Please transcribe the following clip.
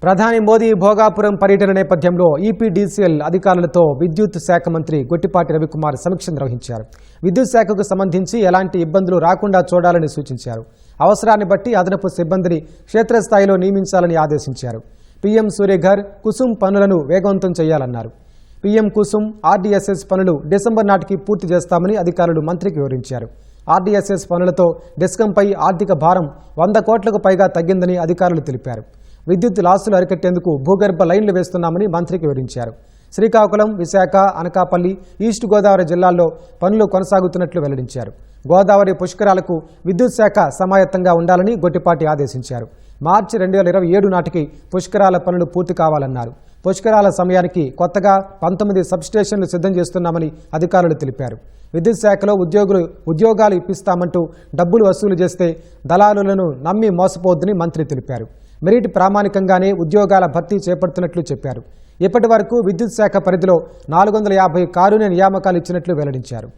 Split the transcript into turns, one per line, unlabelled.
ప్రధాని మోదీ భోగాపురం పర్యటన నేపథ్యంలో ఈపీడీసీఎల్ అధికారులతో విద్యుత్ శాఖ మంత్రి గొట్టిపాటి రవికుమార్ సమీక్ష నిర్వహించారు. విద్యుత్ శాఖకు సంబంధించి ఎలాంటి ఇబ్బందులు రాకుండా చూడాలని సూచించారు. అవసరాన్ని బట్టి అదనపు సిబ్బందిని క్షేత్రస్థాయిలో నియమించాలని ఆదేశించారు. పీఎం సూర్యఘర్, కుసుమ్ పనులను వేగవంతం చేయాలన్నారు. పీఎం కుసుమ్, ఆర్డీఎస్ఎస్ పనులు డిసెంబర్ నాటికి పూర్తి చేస్తామని అధికారులు మంత్రికి వివరించారు. ఆర్డీఎస్ఎస్ పనులతో డిస్కంపై ఆర్థిక భారం 100 కోట్లకు పైగా తగ్గిందని అధికారులు తెలిపారు. విద్యుత్ లాసులు అరికట్టేందుకు భూగర్భ లైన్లు వేస్తున్నామని మంత్రికి వివరించారు. శ్రీకాకుళం, విశాఖ, అనకాపల్లి, ఈస్ట్ గోదావరి జిల్లాల్లో పనులు కొనసాగుతున్నట్లు వెల్లడించారు. గోదావరి పుష్కరాలకు విద్యుత్ శాఖ సమాయత్తంగా ఉండాలని గొట్టిపాటి ఆదేశించారు. మార్చి 2027 నాటికి పుష్కరాల పనులు పూర్తి కావాలన్నారు. పుష్కరాల సమయానికి కొత్తగా 19 సబ్స్టేషన్లు సిద్ధం చేస్తున్నామని అధికారులు తెలిపారు. విద్యుత్ శాఖలో ఉద్యోగాలు ఇప్పిస్తామంటూ డబ్బులు వసూలు చేస్తే దళారులను నమ్మి మోసపోవద్దని మంత్రి తెలిపారు. మెరిట్ ప్రామాణికంగానే ఉద్యోగాల భర్తీ చేపడుతున్నట్లు చెప్పారు. ఇప్పటి వరకు విద్యుత్ శాఖ పరిధిలో 450 కారుణ్య నియామకాలు ఇచ్చినట్లు వెల్లడించారు.